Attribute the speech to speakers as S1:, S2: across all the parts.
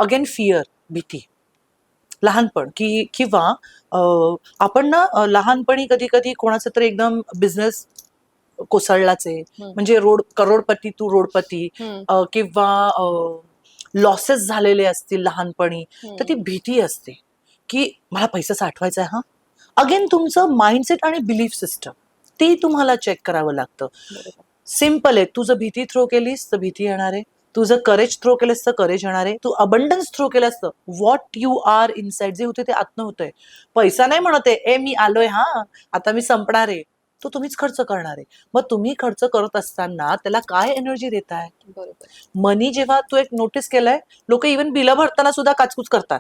S1: Again fear, भीती, लहानपण किंवा आपण ना लहानपणी कधी कधी कोणाचं तरी एकदम बिझनेस कोसळलाच आहे, म्हणजे करोडपती तू रोडपती, किंवा लॉसेस झालेले असतील लहानपणी, तर ती भीती असते की मला पैसा साठवायचा आहे. हा अगेन तुमचं माइंडसेट आणि बिलीफ सिस्टम ते तुम्हाला चेक करावं लागतं. सिम्पल आहे, तू जर भीती थ्रो केलीस तर भीती येणार आहे, तू जर करेज थ्रो केलंस तर करेज येणार आहे, तू अबंडन्स थ्रो केलंस तर व्हॉट यू आर इनसाइड जे होते ते आतनं होतंय. पैसा नाही म्हणत आहे, मी आलोय, हा आता मी संपणार आहे, तो तुम्हीच खर्च करणार आहे. मग तुम्ही खर्च करत असताना त्याला काय एनर्जी देताय? मनी जेव्हा तू एक नोटीस केलंय, लोक इव्हन बिलं भरताना सुद्धा काचकूच करतात,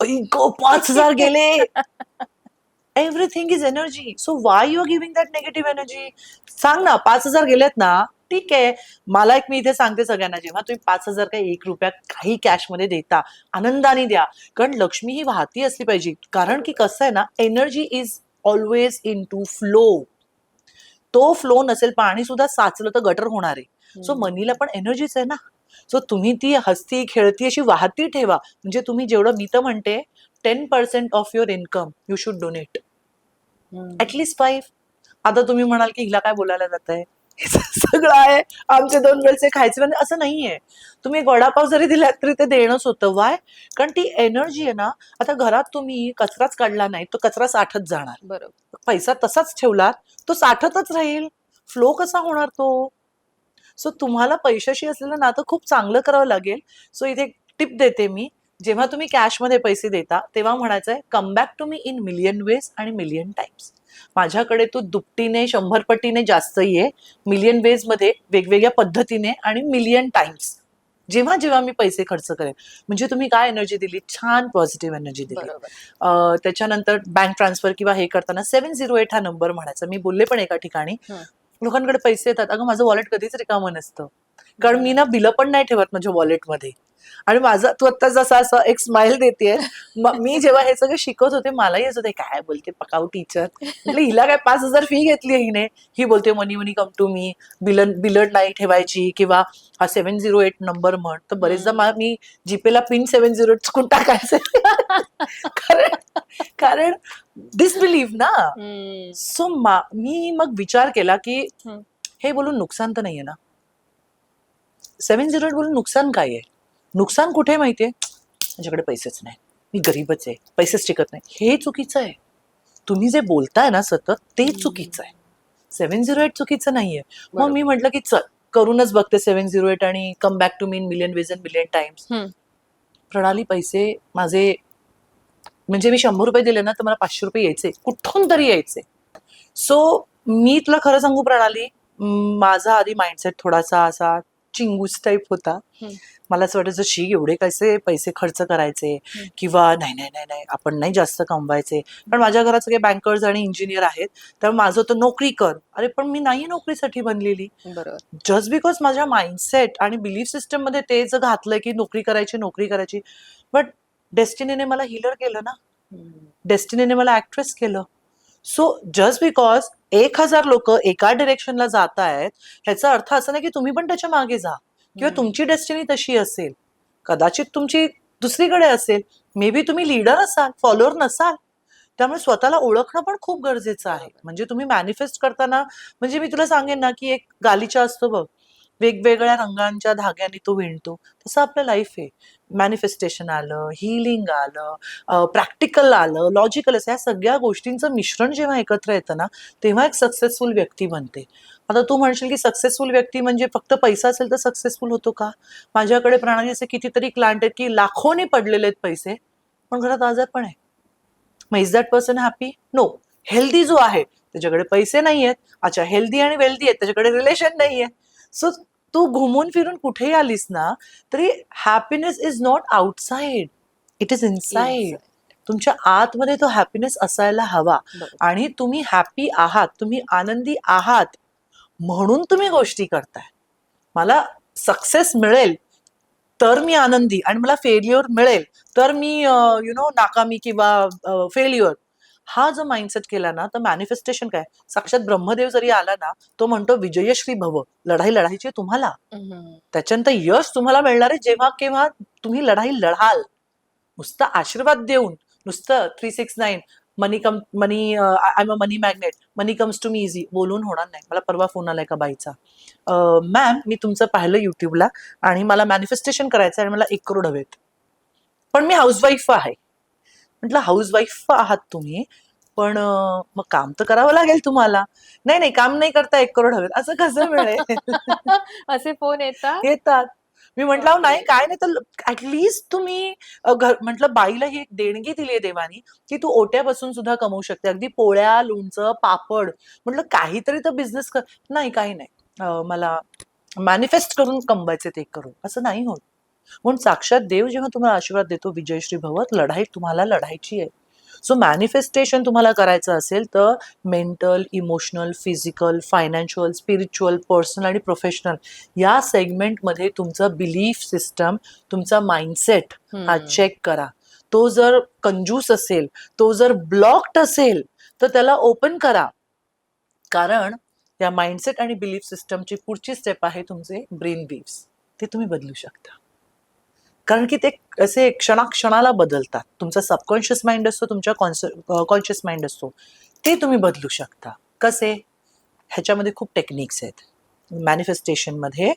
S1: 5,000 गेले. Everything is energy. So why you are giving that negative energy? सांग ना, 5,000 गेलेत ना, ठीक आहे. मला एक मी इथे सांगते सगळ्यांना, जेव्हा तुम्ही 5,000 काही 1 रुपया काही कॅशमध्ये देता, आनंदाने द्या, कारण लक्ष्मी ही वाहती असली पाहिजे. कारण की कसं आहे ना, energy is always in to flow. तो फ्लो नसेल, पाणी सुद्धा साचलं तर गटर होणार आहे. सो मनीला पण एनर्जीच आहे ना. सो तुम्ही ती हसती खेळती अशी वाहती ठेवा. म्हणजे तुम्ही जेवढं, मी तर म्हणते 10% of your income you should donate, at least 5. आता तुम्ही म्हणाल की हिला काय बोलायला जात आहे, सगळं आहे, आमचे 2 वेळचे खायचे, म्हणजे असं नाहीये. तुम्ही एक वडापाव जरी दिला तरी ते देणंच होतं. वाय? कारण ती एनर्जी आहे ना. आता घरात तुम्ही कचराच काढला नाही तो कचरा साठत जाणार,
S2: बरोबर.
S1: पैसा तसाच ठेवलात तो साठतच राहील, फ्लो कसा होणार तो? सो तुम्हाला पैशाशी असलेलं नातं खूप चांगलं करावं लागेल. सो इथे एक टिप देते मी, जेव्हा तुम्ही कॅशमध्ये पैसे देता तेव्हा म्हणायचंय, come back to me in million ways आणि मिलियन टाइम्स. माझ्याकडे तू दुपटीने 100 पटीने जास्त ये, मिलियन वेज मध्ये वेगवेगळ्या पद्धतीने आणि मिलियन टाइम्स जेव्हा जेव्हा मी पैसे खर्च करेन. म्हणजे तुम्ही काय एनर्जी दिली? छान पॉझिटिव्ह एनर्जी दिली. त्याच्यानंतर बँक ट्रान्सफर किंवा हे करताना 708 हा नंबर म्हणायचा. मी बोलले पण एका ठिकाणी, लोकांकडे पैसे येतात, अगं माझं वॉलेट कधीच रिकामं नसतं, कारण मी ना बिलं पण नाही ठेवत माझ्या वॉलेटमध्ये. आणि माझा, तू आता जसा असं एक स्माइल देतेय, मी जेव्हा हे सगळं शिकत होते मलाही असं होते, काय बोलते पकाऊ टीचर, म्हटलं हिला काय 5,000 फी घेतली हिने, ही बोलते मनी मनी कम टू मी, बिलड नाही ठेवायची, किंवा हा 708 नंबर म्हण. तर बरेचदा मी जीपेला पिन 708 चुकून टाकायचे. कारण डिसबिलीव्ह ना. सो मी मग विचार केला की हे बोलून नुकसान तर नाहीये ना, 708 बोलून नुकसान काय आहे? नुकसान कुठे माहितीये? माझ्याकडे पैसेच नाही, मी गरीबच आहे, पैसेच टिकत नाही, हे चुकीचं आहे. तुम्ही जे बोलताय ना सतत ते चुकीचं आहे. 708 चुकीचं नाहीये. मग मी म्हटलं की चल करूनच बघते 708 आणि come back to me in million ways and million times. Pranali, पैसे माझे, म्हणजे मी 100 रुपये दिले ना तर मला 500 रुपये यायचे, कुठून तरी यायचे. सो मी तुला खरं सांगू प्रणाली, माझा आधी माइंडसेट थोडासा असा चिंगूस टाईप होता. मला असं वाटायचं, शी एवढे कसे पैसे खर्च करायचे, किंवा नाही नाही नाही नाही आपण नाही जास्त कमवायचे. पण माझ्या घरात सगळे बँकर्स आणि इंजिनियर आहेत, तर माझं तर नोकरी कर. अरे पण मी नाही नोकरीसाठी बनलेली. जस्ट बिकॉज माझ्या माइंडसेट आणि बिलीफ सिस्टम मध्ये ते जर घातलंय की नोकरी करायची, बट डेस्टिनीने मला हिलर केलं ना, डेस्टिनीने मला ऍक्ट्रेस केलं. सो जस्ट बिकॉज 1,000 लोक एका डिरेक्शनला जात आहेत, ह्याचा अर्थ असा नाही की तुम्ही पण त्याच्या मागे जा, किंवा तुमची डेस्टिनी तशी असेल. कदाचित तुमची दुसरीकडे असेल, मे बी तुम्ही लीडर असाल, फॉलोअर नसाल. त्यामुळे स्वतःला ओळखणं पण खूप गरजेचं आहे. म्हणजे तुम्ही मॅनिफेस्ट करताना, म्हणजे मी तुला सांगेन ना की एक गालिचा असतो बघ, वेगवेगळ्या रंगांच्या धाग्यांनी तो विणतो, तसं आपलं लाईफ आहे. मॅनिफेस्टेशन आलं, हिलिंग आलं, प्रॅक्टिकल आलं, लॉजिकल असं, या सगळ्या गोष्टींचं मिश्रण जेव्हा एकत्र येतं ना, तेव्हा एक सक्सेसफुल व्यक्ती बनते. आता तू म्हणशील की सक्सेसफुल व्यक्ती म्हणजे फक्त पैसा असेल तर सक्सेसफुल होतो का? माझ्याकडे प्रणाली असे कितीतरी क्लायंट आहेत की लाखोनी पडलेले आहेत पैसे, पण घरात आजार पण आहे. मग is that person happy? No. Healthy जो आहे त्याच्याकडे पैसे नाही आहेत, अच्छा हेल्दी आणि वेल्दी आहेत, त्याच्याकडे रिलेशन नाहीये. सो तू घुमून फिरून कुठेही आलीस ना तरी happiness is not outside, it is inside. तुमच्या आतमध्ये तो हॅपीनेस असायला हवा. आणि तुम्ही हॅपी आहात, तुम्ही आनंदी आहात, म्हणून तुम्ही गोष्टी करताय. मला सक्सेस मिळेल तर मी आनंदी, आणि मला फेल्युअर मिळेल तर मी नाकामी किंवा फेल्युअर, हा जो माइंडसेट केला ना तर मॅनिफेस्टेशन काय, साक्षात ब्रह्मदेव जरी आला ना तो म्हणतो विजयश्री भव, लढाई लढायची आहे तुम्हाला, त्याच्यानंतर यश तुम्हाला मिळणार आहे जेव्हा केव्हा तुम्ही लढाई लढाल. नुसतं आशीर्वाद देऊन, नुसतं 369 money come money I am a money magnet, money comes to me easy बोलून होणार नाही. मला परवा फोन आलाय एका बाईचा, मॅम मी तुमचं पाहिलं युट्यूबला आणि मला मॅनिफेस्टेशन करायचं आणि मला 1 करोड हवेत, पण मी हाऊसवाईफ आहे. म्हटलं हाऊसवाईफ आहात तुम्ही पण मग काम तर करावं लागेल तुम्हाला. नाही नाही काम नाही करता 1 करोड हवेत, असं कसं मिळेल?
S2: असे फोन येतात.
S1: येतात. मी म्हटलं नाही काय नाही तर ऍटलीस्ट तुम्ही म्हटलं बाईला ही एक देणगी दिली आहे देवानी की तू ओट्यापासून सुद्धा कमवू शकते, अगदी पोळ्या लोणचं पापड. म्हटलं काहीतरी तर बिझनेस कर. नाही काही नाही, मला मॅनिफेस्ट करून कमवायचे ते 1 करोड, असं नाही होत. म्हणून साक्षात देव जेव्हा तुम्हाला आशीर्वाद देतो विजयश्री भवत, लढाई तुम्हाला लढायची आहे. सो मॅनिफेस्टेशन तुम्हाला करायचं असेल तर mental, emotional, physical, financial, spiritual, personal आणि प्रोफेशनल या सेगमेंटमध्ये तुमचं बिलीफ सिस्टम, तुमचा माइंडसेट हा चेक करा. तो जर कंजूस असेल, तो जर ब्लॉक्ड असेल तर त्याला ओपन करा. कारण या माइंडसेट आणि बिलीफ सिस्टमची पुढची स्टेप आहे तुमचे ब्रेन वेव्स, ते तुम्ही बदलू शकता. कारण की ते असे क्षणाक्षणाला बदलतात. तुमचा सबकॉन्शियस माइंड असतो, तुमच्या कॉन्शियस माइंड असतो, ते तुम्ही बदलू शकता. कसे? ह्याच्यामध्ये खूप टेक्निक्स आहेत. मॅनिफेस्टेशनमध्ये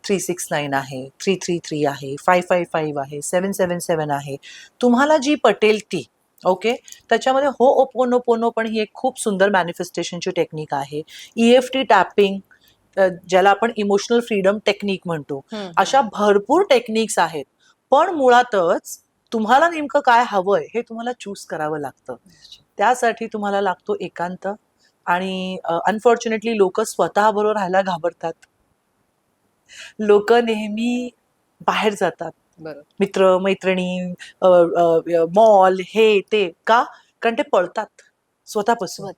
S1: 369 आहे, 333 आहे, 555 आहे, 777 आहे, तुम्हाला जी पटेल ती. ओके, त्याच्यामध्ये हो ओपोनोपोनो पण ही एक खूप सुंदर मॅनिफेस्टेशनची टेक्निक आहे. EFT टॅपिंग, ज्याला आपण इमोशनल फ्रीडम टेक्निक म्हणतो, अशा भरपूर टेक्निक्स आहेत. पण मुळातच तुम्हाला नेमकं काय हवंय हे तुम्हाला चूज करावं लागतं. त्यासाठी तुम्हाला लागतो एकांत. आणि अनफॉर्च्युनेटली लोक स्वतःबरोबर राहायला घाबरतात. लोक नेहमी बाहेर जातात, मित्र मैत्रिणी, मॉल, हे ते. का? कारण ते पळतात स्वतःपासून.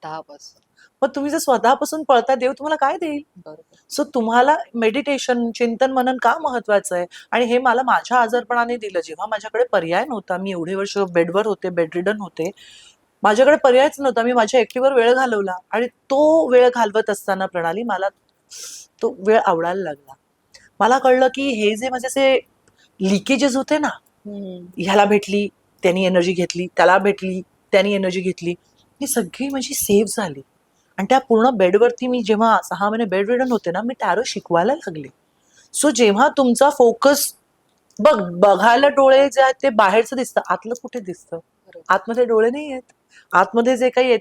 S1: मग तुम्ही जर स्वतःपासून पळता, देव तुम्हाला काय देईल? सो तुम्हाला मेडिटेशन, चिंतन मनन का महत्वाचं आहे? आणि हे मला माझ्या आजारपणाने दिलं. जेव्हा माझ्याकडे पर्याय नव्हता, मी एवढे वर्ष बेडवर होते, बेडरिडन होते, माझ्याकडे पर्यायच नव्हता, मी माझ्या एकटीवर वेळ घालवला. आणि तो वेळ घालवत असताना प्रणाली मला तो वेळ आवडायला लागला. मला कळलं की हे जे माझे असे लिकेजेस होते ना, ह्याला भेटली त्यांनी एनर्जी घेतली, त्याला भेटली त्यांनी एनर्जी घेतली, ही सगळी माझी सेव्ह झाली. आणि त्या पूर्ण बेडवरती मी जेव्हा 6 महिने बेड रिडन होते ना, मी टॅरो शिकवायला लागले. सो जेव्हा तुमचा फोकस बघायला डोळे जे आहेत ते बाहेरचं दिसतं, आतलं कुठे दिसतं? आतमध्ये डोळे नाही आहेत. आतमध्ये जे काही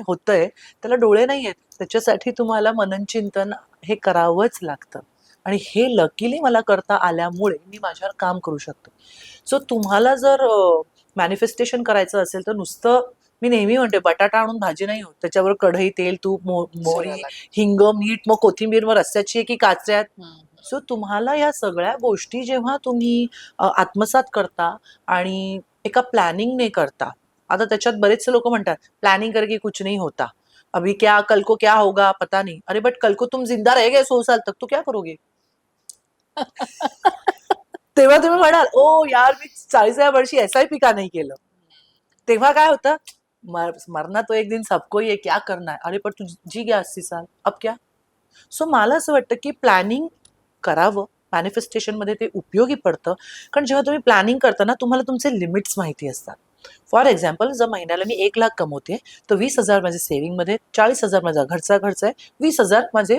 S1: होतंय त्याला डोळे नाही आहेत. त्याच्यासाठी तुम्हाला मनन चिंतन हे करावंच लागतं. आणि हे लकीली मला करता आल्यामुळे मी माझ्यावर काम करू शकतो. सो तुम्हाला जर मॅनिफेस्टेशन करायचं असेल तर नुसतं, मी नेहमी म्हणते, बटाटा आणून भाजी नाही होत, त्याच्यावर कढई, तेल, तूप, मोहरी, हिंग, मीठ, मग कोथिंबीर, मग रस्स्याची आहे की काचऱ्यात. सो तुम्हाला या सगळ्या गोष्टी जेव्हा तुम्ही आत्मसात करता आणि एका प्लॅनिंगने करता. आता त्याच्यात बरेचसे लोक म्हणतात प्लॅनिंग करके कुछ नहीं होता, अभी क्या कल को क्या होगा पता नहीं. अरे बट कल को तुम जिंदा रह गए 100 साल तक तो क्या करोगे? तेव्हा तुम्ही म्हणाल ओ यार मी 40व्या वर्षी SIP का नाही केलं. तेव्हा काय होतं, मरना तो एक दिन सबको ही है, क्या करना है. अरे पण तू जी गया 80 साल, अब क्या? सो मला असं वाटतं की प्लॅनिंग करावं. मॅनिफेस्टेशन मध्ये ते उपयोगी पडतं. कारण जेव्हा तुम्ही प्लॅनिंग करता ना, तुम्हाला तुमचे लिमिट्स माहिती असतात. फॉर एक्झाम्पल, जर महिन्याला मी 1 लाख कमवते तर 20,000 माझे सेव्हिंग मध्ये, 40,000 माझा घरचा खर्च आहे, 20,000 माझे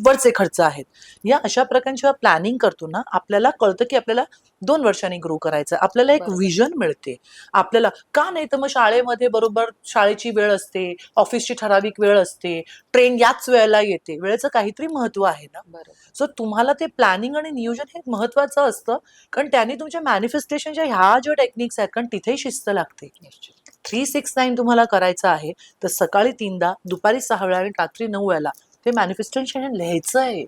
S1: वरचे खर्च आहेत. या अशा प्रकारे जेव्हा प्लॅनिंग करतो ना, आपल्याला कळतं की आपल्याला 2 वर्षांनी ग्रो करायचं. आपल्याला एक विजन मिळते. आपल्याला का नाही तर मग शाळेमध्ये बरोबर शाळेची वेळ असते, ऑफिसची ठराविक वेळ असते, ट्रेन याच वेळेला येते. वेळेचं काहीतरी महत्व आहे ना. सो तुम्हाला ते प्लॅनिंग आणि नियोजन हे महत्वाचं असतं. कारण त्याने तुमच्या मॅनिफेस्टेशनच्या ह्या ज्या टेक्निक्स आहेत, कारण तिथेही शिस्त लागते. 369 तुम्हाला करायचं आहे तर सकाळी 3दा, दुपारी 6 वेळा आणि रात्री 9 वेळेला ते मॅनिफेस्टेशन लिहायचं आहे.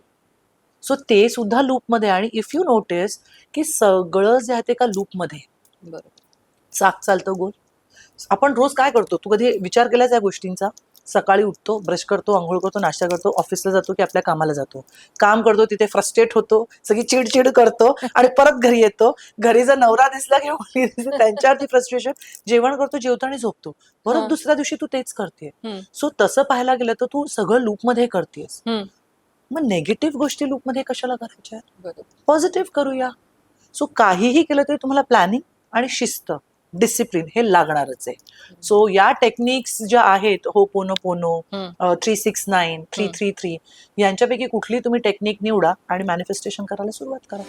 S1: सो ते सुद्धा लूपमध्ये. आणि इफ यू नोटिस की सगळं जे आहे ते एका लूपमध्ये चाक चालतं गोल. आपण रोज काय करतो, तू कधी विचार केलाच या गोष्टींचा? सकाळी उठतो, ब्रश करतो, आंघोळ करतो, नाश्ता करतो, ऑफिसला जातो की आपल्या कामाला जातो. काम करतो, तिथे फ्रस्ट्रेट होतो, सगळी चिडचिड करतो आणि परत घरी येतो. घरी जर नवरा दिसला किंवा मुलगी दिसली त्यांच्यावरती फ्रस्ट्रेशन, जेवण करतो, जेवतो आणि झोपतो. परत
S2: हा.
S1: दुसऱ्या दिवशी तू तेच करते.
S2: हम्म,
S1: सो तसं पाहायला गेलं तर तू सगळं लूपमध्ये करतेस.
S2: हम्म.
S1: मग नेगेटिव्ह गोष्टी लूपमध्ये कशाला करायच्या?
S2: बरोबर.
S1: पॉझिटिव्ह करूया. सो काहीही केलं तरी तुम्हाला प्लॅनिंग आणि शिस्त, डिसिप्लिन हे लागणारच आहे. सो या टेक्निक्स ज्या आहेत, होपोनोपोनो,
S2: हम्म.
S1: 369, 333, यांच्यापैकी कुठली तुम्ही टेक्निक निवडा आणि मॅनिफेस्टेशन करायला सुरुवात करा.